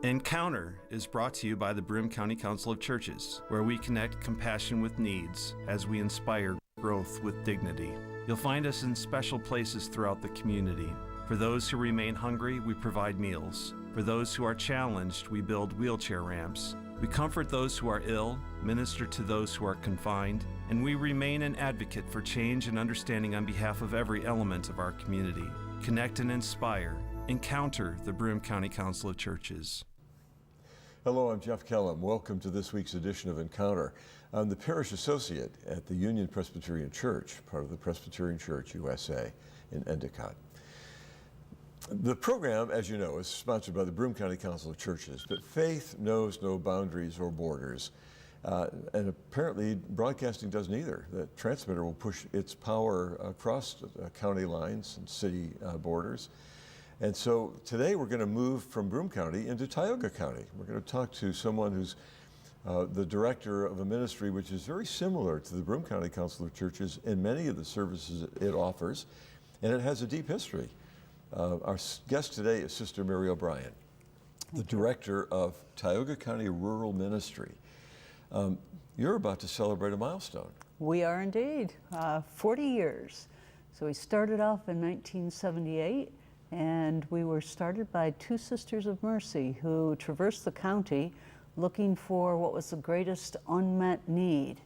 Encounter is brought to you by the Broome County Council of Churches, where we connect compassion with needs as we inspire growth with dignity. You'll find us in special places throughout the community. For those who remain hungry, we provide meals. For those who are challenged, we build wheelchair ramps. We comfort those who are ill, minister to those who are confined, and we remain an advocate for change and understanding on behalf of every element of our community. Connect and inspire. Encounter the Broome County Council of Churches. Hello, I'm Jeff Kellam. Welcome to this week's edition of Encounter. I'm the Parish Associate at the Union Presbyterian Church, part of the Presbyterian Church USA in Endicott. The program, as you know, is sponsored by the Broome County Council of Churches, but faith knows no boundaries or borders. And apparently broadcasting doesn't either. The transmitter will push its power across county lines and city borders. And so today we're going to move from Broome County into Tioga County. We're going to talk to someone who's the director of a ministry which is very similar to the Broome County Council of Churches in many of the services it offers, and it has a deep history. Our guest today is Sister Mary O'Brien, the director of Tioga County Rural Ministry. You're about to celebrate a milestone. We are indeed, 40 years. So we started off in 1978. And we were started by two Sisters of Mercy who traversed the county looking for what was the greatest unmet need.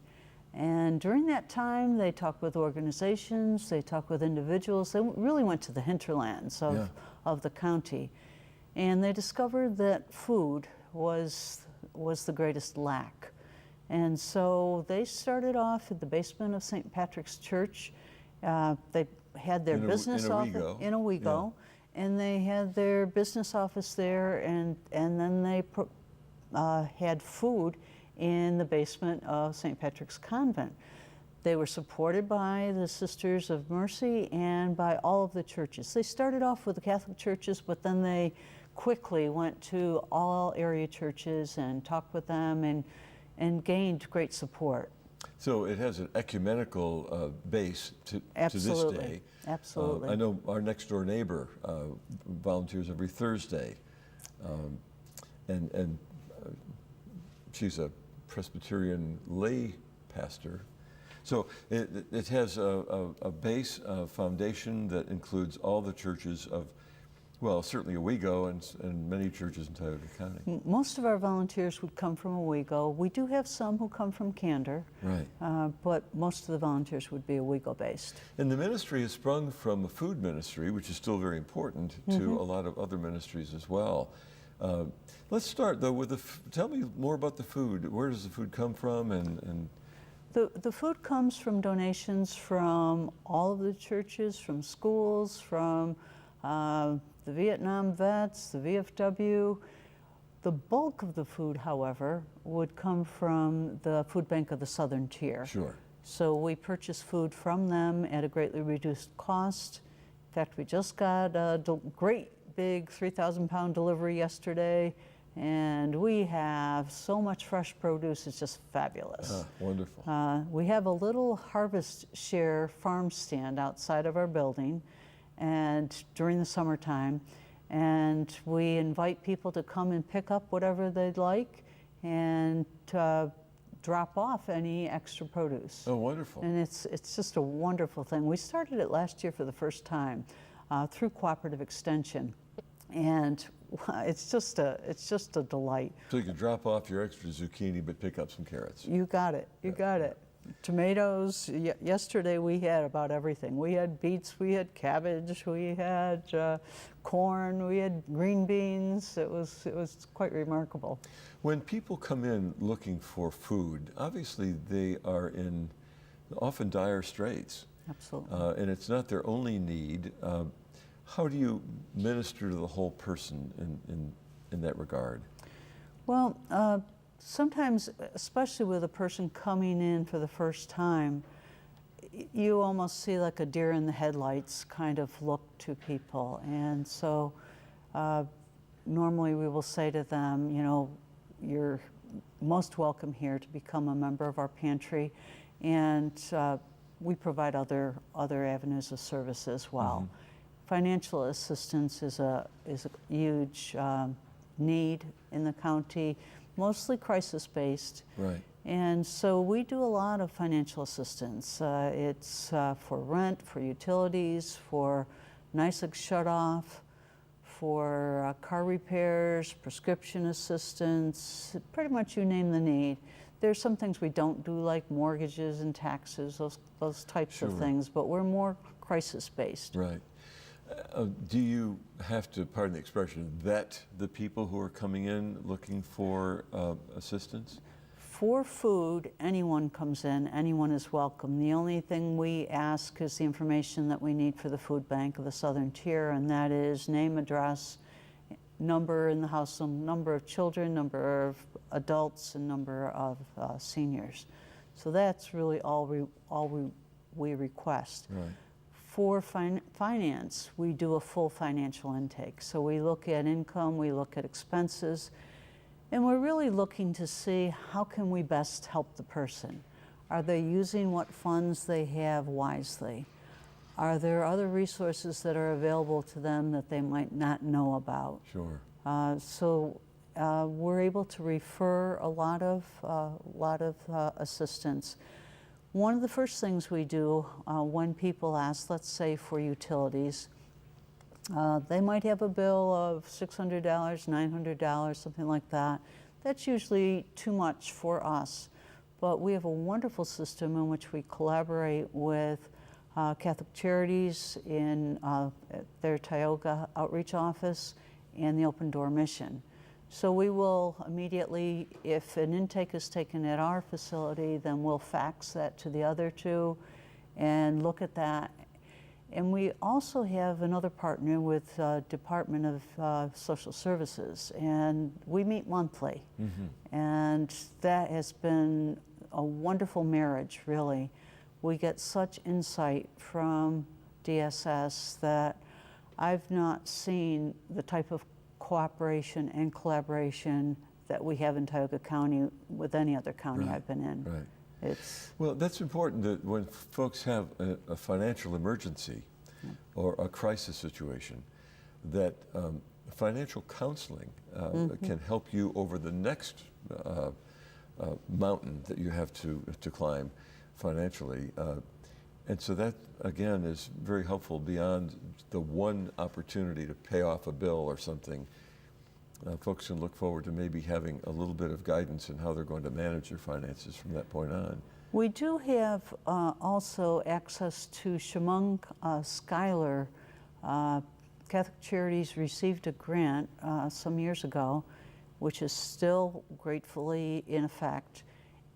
And during that time, they talked with organizations, they talked with individuals. They really went to the hinterlands of the county. And they discovered that food was the greatest lack. And so they started off at the basement of St. Patrick's Church. They had their business office in Owego. Yeah. And they had their business office there, and then they had food in the basement of St. Patrick's Convent. They were supported by the Sisters of Mercy and by all of the churches. They started off with the Catholic churches, but then they quickly went to all area churches and talked with them and gained great support. So it has an ecumenical base to this day. Absolutely. I know our next door neighbor volunteers every Thursday, and she's a Presbyterian lay pastor. So it has a base, a foundation that includes all the churches of, well, certainly Owego and many churches in Tioga County. Most of our volunteers would come from Owego. We do have some who come from Candor, right? But most of the volunteers would be Owego-based. And the ministry has sprung from a food ministry, which is still very important to a lot of other ministries as well. Let's start though with tell me more about the food. Where does the food come from? And the food comes from donations from all of the churches, from schools, from the Vietnam vets, the VFW. The bulk of the food, however, would come from the Food Bank of the Southern Tier. Sure. So we purchase food from them at a greatly reduced cost. In fact, we just got a great big 3,000-pound delivery yesterday, and we have so much fresh produce, it's just fabulous. Wonderful. We have a little Harvest Share farm stand outside of our building, and during the summertime, and we invite people to come and pick up whatever they'd like and drop off any extra produce. Oh, wonderful. And it's just a wonderful thing. We started it last year for the first time through Cooperative Extension, and it's just a delight. So you can drop off your extra zucchini but pick up some carrots. You got it. You got it. Tomatoes, yesterday we had about everything. We had beets, we had cabbage, we had corn, we had green beans. It was quite remarkable. When people come in looking for food, obviously they are in often dire straits. Absolutely. And it's not their only need. How do you minister to the whole person in that regard? Well, sometimes, especially with a person coming in for the first time, you almost see like a deer in the headlights kind of look to people. And so normally we will say to them, you know, you're most welcome here to become a member of our pantry. And we provide other avenues of service as well. Financial assistance is a huge need in the county, mostly crisis-based. Right. And so we do a lot of financial assistance. It's for rent, for utilities, for NYSEG shut-off, for car repairs, prescription assistance, pretty much you name the need. There's some things we don't do, like mortgages and taxes, those types of things, but we're more crisis-based. Right. Do you have to, pardon the expression, vet the people who are coming in looking for assistance? For food, anyone comes in, anyone is welcome. The only thing we ask is the information that we need for the food bank of the Southern Tier, and that is name, address, number in the household, number of children, number of adults, and number of seniors. So that's really all we request. Right. For finance, we do a full financial intake. So we look at income, we look at expenses, and we're really looking to see how can we best help the person. Are they using what funds they have wisely? Are there other resources that are available to them that they might not know about? Sure. So we're able to refer a lot of assistance. One of the first things we do when people ask, let's say for utilities, they might have a bill of $600, $900, something like that. That's usually too much for us, but we have a wonderful system in which we collaborate with Catholic Charities in their Tioga outreach office and the Open Door Mission. So we will immediately, if an intake is taken at our facility, then we'll fax that to the other two and look at that. And we also have another partner with Department of Social Services, and we meet monthly. And that has been a wonderful marriage, really. We get such insight from DSS that I've not seen the type of cooperation and collaboration that we have in Tioga County with any other county I've been in. Right. It's Well, that's important that when folks have a financial emergency or a crisis situation, that financial counseling can help you over the next mountain that you have to climb financially. And so that, again, is very helpful beyond the one opportunity to pay off a bill or something. Folks can look forward to maybe having a little bit of guidance in how they're going to manage their finances from that point on. We do have also access to Chemung Schuyler. Catholic Charities received a grant some years ago, which is still gratefully in effect.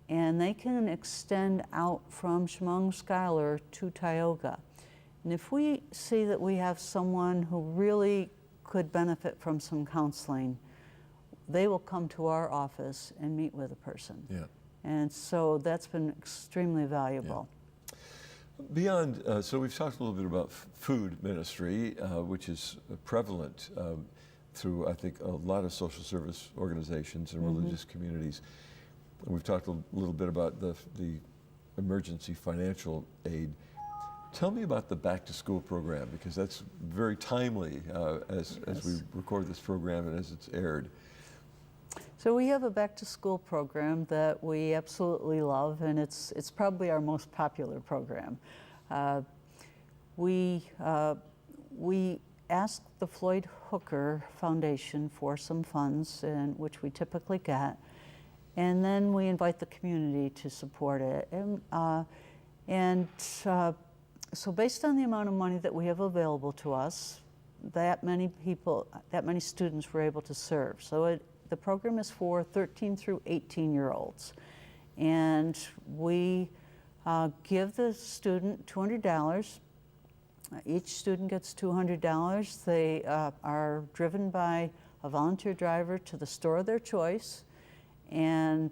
And they can extend out from Chemung Schuyler to Tioga. And if we see that we have someone who really could benefit from some counseling, they will come to our office and meet with a person. Yeah. And so that's been extremely valuable. Yeah. Beyond, so we've talked a little bit about food ministry, which is prevalent through, I think, a lot of social service organizations and religious communities. We've talked a little bit about the emergency financial aid. Tell me about the back to school program, because that's very timely as we record this program and as it's aired. So we have a back to school program that we absolutely love, and it's probably our most popular program. We asked the Floyd Hooker Foundation for some funds, which we typically get, and then we invite the community to support it. So based on the amount of money that we have available to us, that many students were able to serve. So the program is for 13 through 18-year-olds. And we give the student $200. Each student gets $200. They are driven by a volunteer driver to the store of their choice. And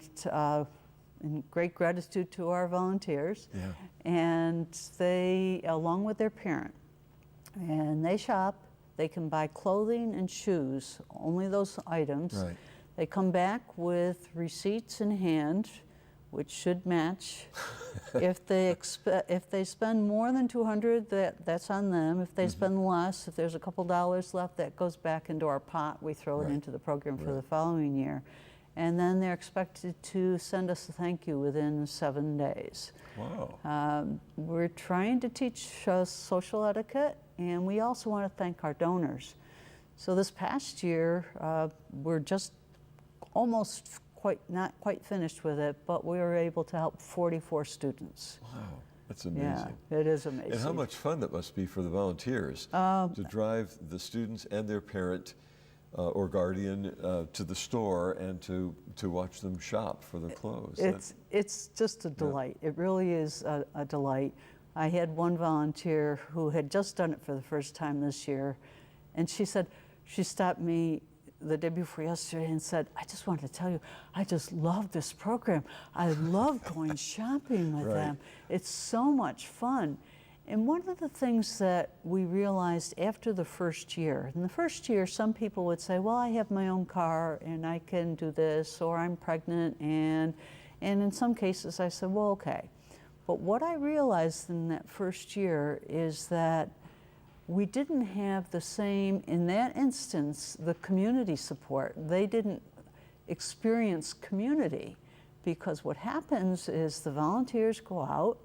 in great gratitude to our volunteers. Yeah. And they, along with their parent, and they shop. They can buy clothing and shoes, only those items. Right. They come back with receipts in hand, which should match. If they spend more than $200, that's on them. If they spend less, if there's a couple dollars left, that goes back into our pot. We throw it into the program for the following year. And then they're expected to send us a thank you within 7 days. Wow. We're trying to teach social etiquette, and we also want to thank our donors. So this past year, we're just almost not quite finished with it, but we were able to help 44 students. Wow, that's amazing. Yeah, it is amazing. And how much fun that must be for the volunteers to drive the students and their parent or guardian to the store and to watch them shop for their clothes. It's just a delight. It really is a delight. I had one volunteer who had just done it for the first time this year, and she said, she stopped me the day before yesterday and said, I just wanted to tell you, I just love this program. I love going shopping with them. It's so much fun. And one of the things that we realized after the first year, in the first year, some people would say, well, I have my own car and I can do this, or I'm pregnant, and in some cases I said, well, okay. But what I realized in that first year is that we didn't have the same, in that instance, the community support. They didn't experience community, because what happens is the volunteers go out,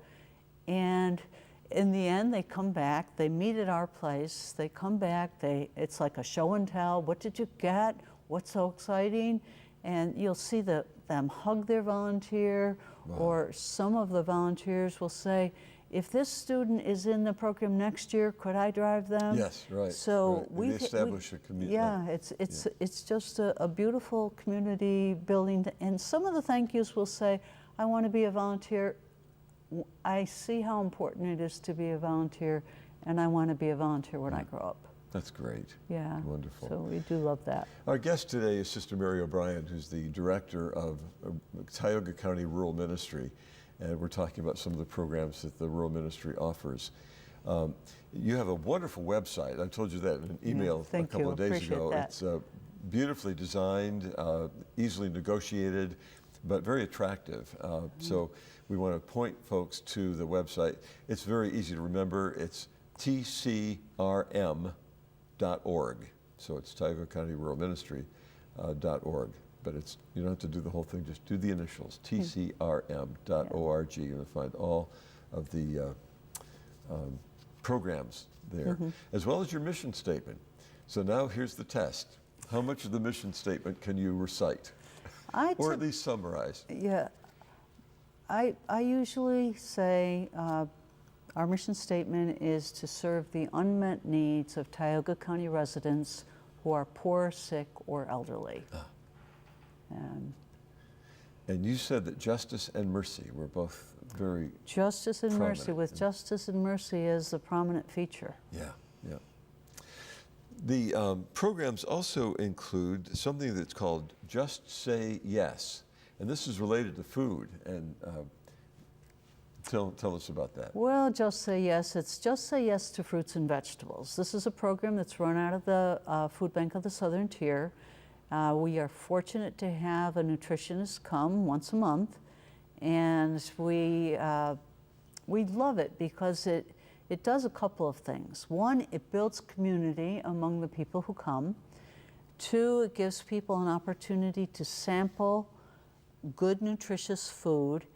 and in the end they come back, they meet at our place, they come back, it's like a show and tell. What did you get? What's so exciting? And you'll see them hug their volunteer. Wow. Or some of the volunteers will say, if this student is in the program next year, could I drive them? Yes, right. So we establish a community. Yeah, it's just a beautiful community building. And some of the thank yous will say, I want to be a volunteer. I see how important it is to be a volunteer, and I want to be a volunteer when I grow up. That's great. Yeah. Wonderful. So we do love that. Our guest today is Sister Mary O'Brien, who's the director of Tioga County Rural Ministry, and we're talking about some of the programs that the rural ministry offers. You have a wonderful website. I told you that in an email a couple of days ago. That. It's beautifully designed, easily negotiated, but very attractive. So we want to point folks to the website. It's very easy to remember. It's tcrm.org. So it's Tioga County Rural Ministry.org. But you don't have to do the whole thing, just do the initials, tcrm.org. You're going to find all of the programs there, as well as your mission statement. So now here's the test. How much of the mission statement can you recite? Or at least summarize? Yeah. I usually say our mission statement is to serve the unmet needs of Tioga County residents who are poor, sick, or elderly. And you said that justice and mercy were both very Justice and prominent. mercy, with justice and mercy as the prominent feature. Yeah, yeah. The programs also include something that's called Just Say Yes. And this is related to food. And tell us about that. Well, Just Say Yes, it's Just Say Yes to Fruits and Vegetables. This is a program that's run out of the Food Bank of the Southern Tier. We are fortunate to have a nutritionist come once a month, and we love it because it does a couple of things. One, it builds community among the people who come. Two, it gives people an opportunity to sample good, nutritious food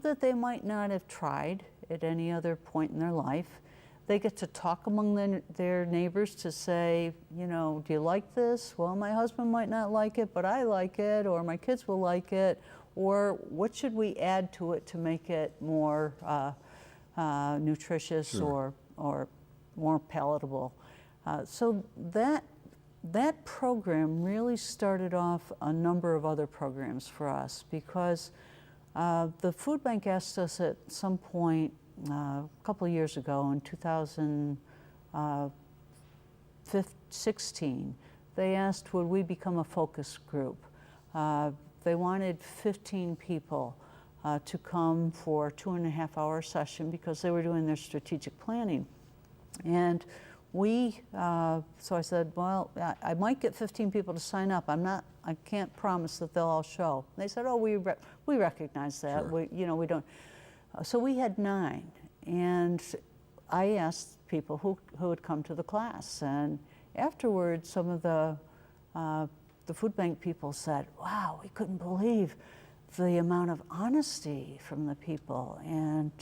that they might not have tried at any other point in their life. They get to talk among their neighbors to say, do you like this? Well, my husband might not like it, but I like it, or my kids will like it, or what should we add to it to make it more nutritious or more palatable? So that program really started off a number of other programs for us, because the food bank asked us at some point a couple of years ago, in 2016, they asked, would we become a focus group? They wanted 15 people to come for a 2.5-hour session because they were doing their strategic planning. And so I said, well, I might get 15 people to sign up. I can't promise that they'll all show. They said, oh, we recognize that. Sure. We don't. So we had 9, and I asked people who would come to the class, and afterwards, some of the food bank people said, wow, we couldn't believe the amount of honesty from the people. And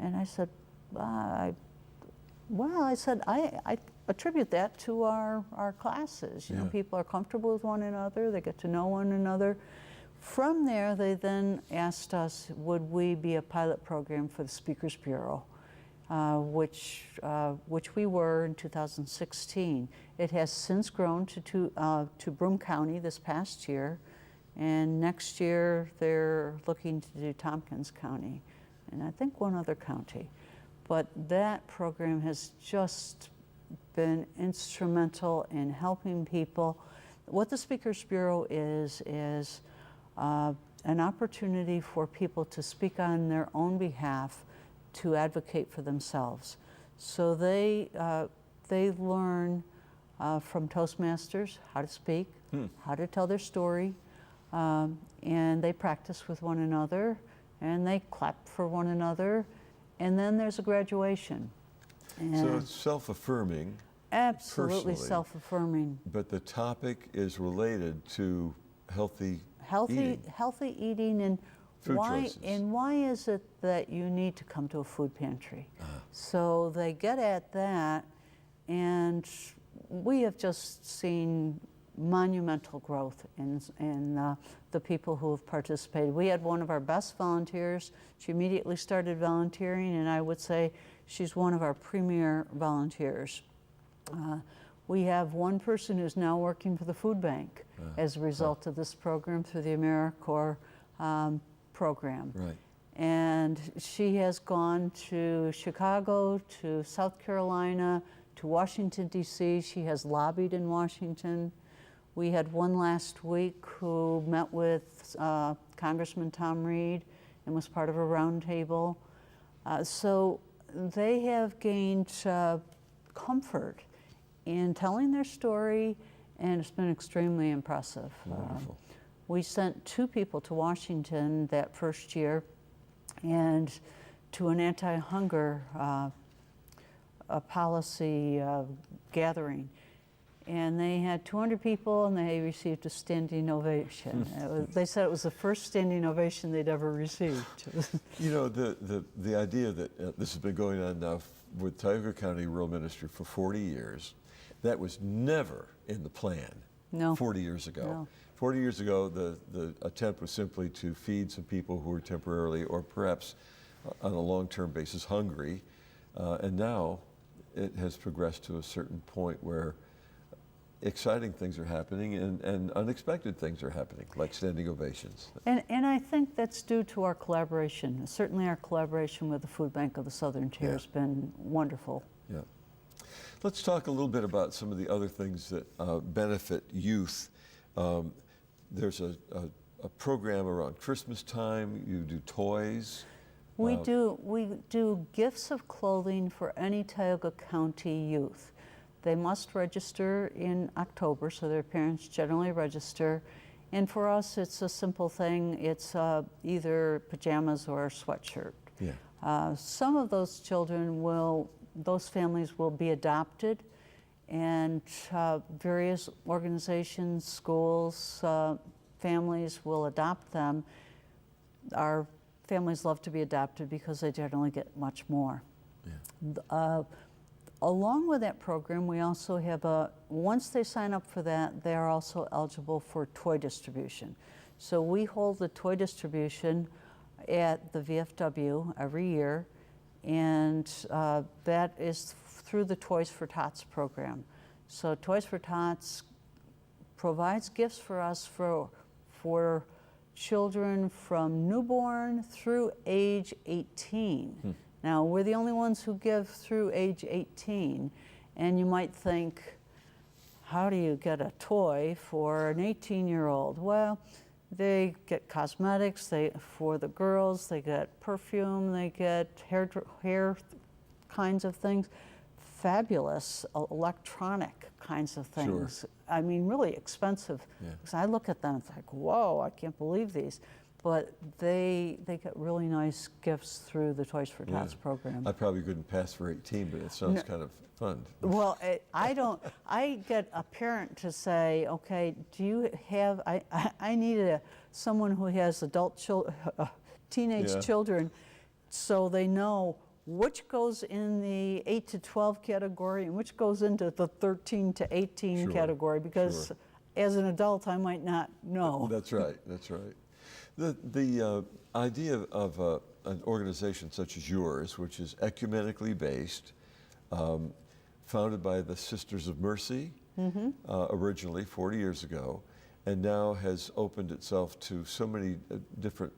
I said, I attribute that to our classes. You know, people are comfortable with one another, they get to know one another. From there, they then asked us, would we be a pilot program for the Speakers Bureau, which we were in 2016. It has since grown to Broome County this past year, and next year they're looking to do Tompkins County, and I think one other county. But that program has just been instrumental in helping people. What the Speakers Bureau is an opportunity for people to speak on their own behalf, to advocate for themselves. So they learn from Toastmasters how to speak, how to tell their story, and they practice with one another, and they clap for one another, and then there's a graduation. And so it's self-affirming. Absolutely personally, self-affirming. But the topic is related to healthy eating and Food choices. why is it that you need to come to a food pantry? So they get at that, and we have just seen monumental growth in the people who have participated. We had one of our best volunteers. She immediately started volunteering, and I would say she's one of our premier volunteers. We have one person who's now working for the food bank as a result of this program through the AmeriCorps program. Right. And she has gone to Chicago, to South Carolina, to Washington, D.C. She has lobbied in Washington. We had one last week who met with Congressman Tom Reed and was part of a roundtable. So they have gained comfort in telling their story, and it's been extremely impressive. Wonderful. We sent 2 people to Washington that first year, and to an anti-hunger policy gathering. And they had 200 people, and they received a standing ovation. They said it was the first standing ovation they'd ever received. You know, the idea that this has been going on now with Tioga County Rural Ministry for 40 years, that was never in the plan 40 years ago. No. 40 years ago, the attempt was simply to feed some people who were temporarily or perhaps on a long-term basis hungry. And now it has progressed to a certain point where exciting things are happening and unexpected things are happening, like standing ovations. And I think that's due to our collaboration. Certainly our collaboration with the Food Bank of the Southern Tier has been wonderful. Yeah. Let's talk a little bit about some of the other things that benefit youth. There's a program around Christmas time. You do toys. We do gifts of clothing for any Tioga County youth. They must register in October, so their parents generally register. And for us, it's a simple thing. It's either pajamas or a sweatshirt. Yeah. Some of those those families will be adopted, and various organizations, schools, families will adopt them. Our families love to be adopted because they generally get much more. Yeah. Along with that program, we also have once they sign up for that, they are also eligible for toy distribution. So we hold the toy distribution at the VFW every year, and that is through the Toys for Tots program. So Toys for Tots provides gifts for us for children from newborn through age 18. Now, we're the only ones who give through age 18, and you might think, how do you get a toy for an 18-year-old? Well, They get cosmetics. For the girls, they get perfume. They get hair kinds of things. Fabulous electronic kinds of things. Sure. I mean, really expensive. Yeah. Because I look at them, it's like, whoa, I can't believe these. But they get really nice gifts through the Toys for Tots program. I probably couldn't pass for 18, but it sounds kind of fun. Well, I get a parent to say, okay, do you have, I need someone who has teenage children, so they know which goes in the 8 to 12 category and which goes into the 13 to 18 category, because as an adult, I might not know. That's right, that's right. The idea of an organization such as yours, which is ecumenically based, founded by the Sisters of Mercy originally 40 years ago, and now has opened itself to so many different